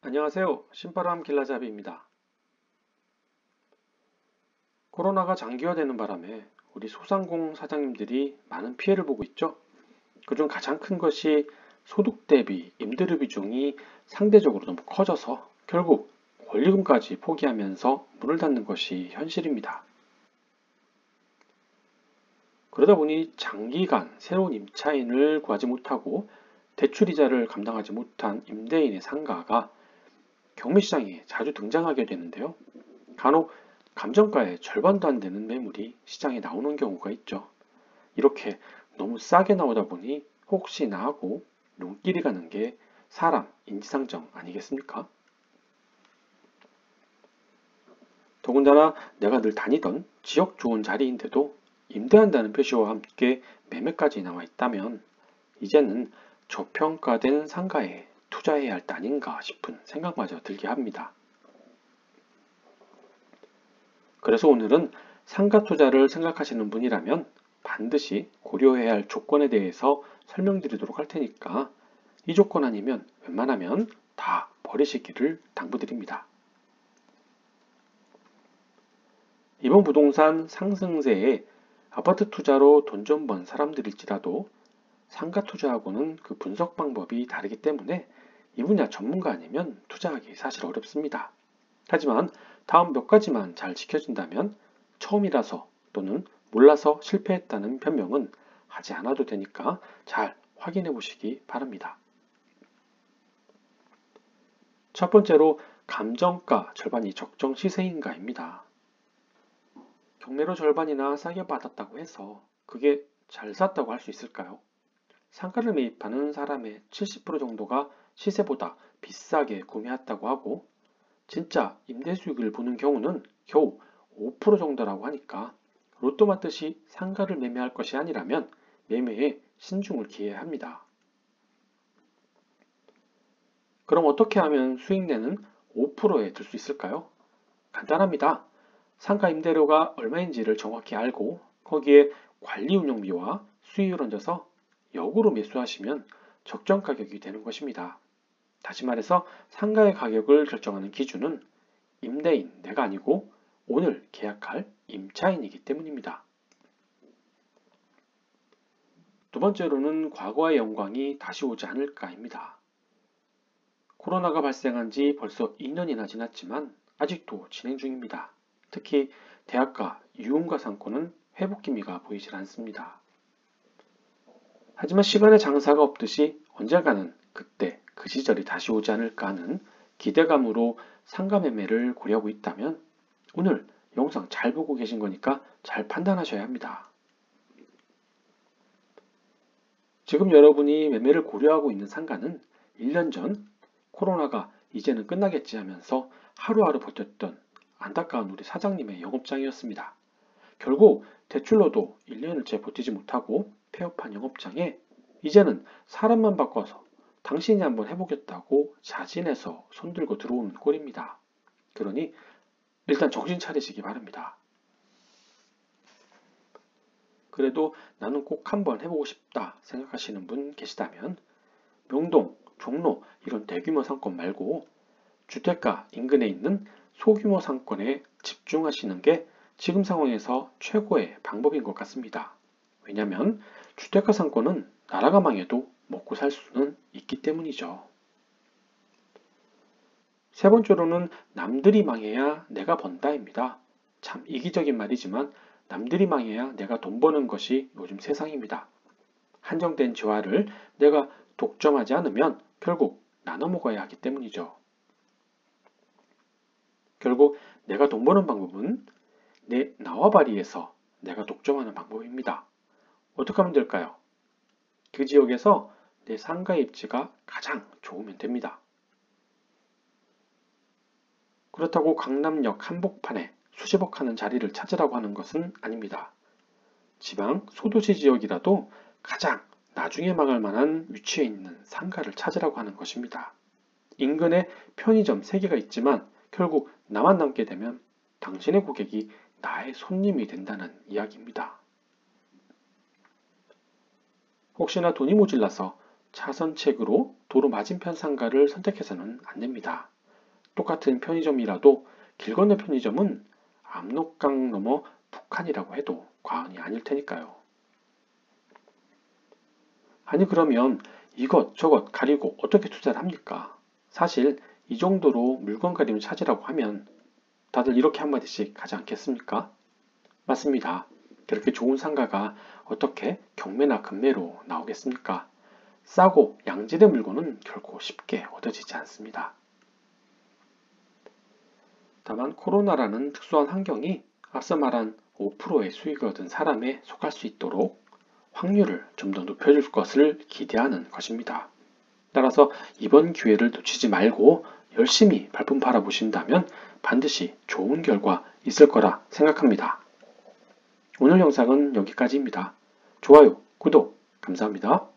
안녕하세요. 신바람 길라잡이입니다. 코로나가 장기화되는 바람에 우리 소상공 사장님들이 많은 피해를 보고 있죠. 그중 가장 큰 것이 소득 대비 임대료 비중이 상대적으로 너무 커져서 결국 권리금까지 포기하면서 문을 닫는 것이 현실입니다. 그러다 보니 장기간 새로운 임차인을 구하지 못하고 대출이자를 감당하지 못한 임대인의 상가가 경매시장에 자주 등장하게 되는데요. 간혹 감정가의 절반도 안 되는 매물이 시장에 나오는 경우가 있죠. 이렇게 너무 싸게 나오다 보니 혹시나 하고 눈길이 가는 게 사람 인지상정 아니겠습니까? 더군다나 내가 늘 다니던 지역 좋은 자리인데도 임대한다는 표시와 함께 매매까지 나와 있다면 이제는 저평가된 상가에 투자해야 할 때 아닌가 싶은 생각마저 들게 합니다. 그래서 오늘은 상가 투자를 생각하시는 분이라면 반드시 고려해야 할 조건에 대해서 설명드리도록 할 테니까 이 조건 아니면 웬만하면 다 버리시기를 당부드립니다. 이번 부동산 상승세에 아파트 투자로 돈 좀 번 사람들일지라도 상가 투자하고는 그 분석 방법이 다르기 때문에 이 분야 전문가 아니면 투자하기 사실 어렵습니다. 하지만 다음 몇 가지만 잘 지켜준다면 처음이라서 또는 몰라서 실패했다는 변명은 하지 않아도 되니까 잘 확인해 보시기 바랍니다. 첫 번째로 감정가 절반이 적정 시세인가입니다. 경매로 절반이나 싸게 받았다고 해서 그게 잘 샀다고 할 수 있을까요? 상가를 매입하는 사람의 70% 정도가 시세보다 비싸게 구매했다고 하고 진짜 임대 수익을 보는 경우는 겨우 5% 정도라고 하니까 로또 맞듯이 상가를 매매할 것이 아니라면 매매에 신중을 기해야 합니다. 그럼 어떻게 하면 수익 내는 5%에 들 수 있을까요? 간단합니다. 상가 임대료가 얼마인지를 정확히 알고 거기에 관리 운영비와 수익을 얹어서 역으로 매수하시면 적정 가격이 되는 것입니다. 다시 말해서 상가의 가격을 결정하는 기준은 임대인 내가 아니고 오늘 계약할 임차인이기 때문입니다. 두 번째로는 과거의 영광이 다시 오지 않을까입니다. 코로나가 발생한 지 벌써 2년이나 지났지만 아직도 진행 중입니다. 특히 대학가, 유흥가 상권은 회복 기미가 보이질 않습니다. 하지만 시간의 장사가 없듯이 언젠가는 그때 그 시절이 다시 오지 않을까 하는 기대감으로 상가 매매를 고려하고 있다면 오늘 영상 잘 보고 계신 거니까 잘 판단하셔야 합니다. 지금 여러분이 매매를 고려하고 있는 상가는 1년 전 코로나가 이제는 끝나겠지 하면서 하루하루 버텼던 안타까운 우리 사장님의 영업장이었습니다. 결국 대출로도 1년을채 버티지 못하고 폐업한 영업장에 이제는 사람만 바꿔서 당신이 한번 해보겠다고 자진해서 손들고 들어오는 꼴입니다. 그러니 일단 정신 차리시기 바랍니다. 그래도 나는 꼭 한번 해보고 싶다 생각하시는 분 계시다면 명동, 종로 이런 대규모 상권 말고 주택가 인근에 있는 소규모 상권에 집중하시는 게 지금 상황에서 최고의 방법인 것 같습니다. 왜냐하면 주택가 상권은 나라가 망해도 먹고 살 수는 있기 때문이죠. 세 번째로는 남들이 망해야 내가 번다입니다. 참 이기적인 말이지만 남들이 망해야 내가 돈 버는 것이 요즘 세상입니다. 한정된 재화를 내가 독점하지 않으면 결국 나눠 먹어야 하기 때문이죠. 결국 내가 돈 버는 방법은 내 나와바리에서 내가 독점하는 방법입니다. 어떻게 하면 될까요? 그 지역에서 내 상가 입지가 가장 좋으면 됩니다. 그렇다고 강남역 한복판에 수십억 하는 자리를 찾으라고 하는 것은 아닙니다. 지방 소도시 지역이라도 가장 나중에 망할 만한 위치에 있는 상가를 찾으라고 하는 것입니다. 인근에 편의점 3개가 있지만 결국 나만 남게 되면 당신의 고객이 나의 손님이 된다는 이야기입니다. 혹시나 돈이 모질라서 차선책으로 도로 맞은편 상가를 선택해서는 안 됩니다. 똑같은 편의점이라도 길 건너 편의점은 압록강 넘어 북한이라고 해도 과언이 아닐 테니까요. 아니 그러면 이것저것 가리고 어떻게 투자를 합니까? 사실 이 정도로 물건 가리면 찾으라고 하면 다들 이렇게 한마디씩 하지 않겠습니까? 맞습니다. 그렇게 좋은 상가가 어떻게 경매나 금매로 나오겠습니까? 싸고 양질의 물건은 결코 쉽게 얻어지지 않습니다. 다만 코로나라는 특수한 환경이 앞서 말한 5%의 수익을 얻은 사람에 속할 수 있도록 확률을 좀 더 높여줄 것을 기대하는 것입니다. 따라서 이번 기회를 놓치지 말고 열심히 발품 팔아보신다면 반드시 좋은 결과 있을 거라 생각합니다. 오늘 영상은 여기까지입니다. 좋아요, 구독 감사합니다.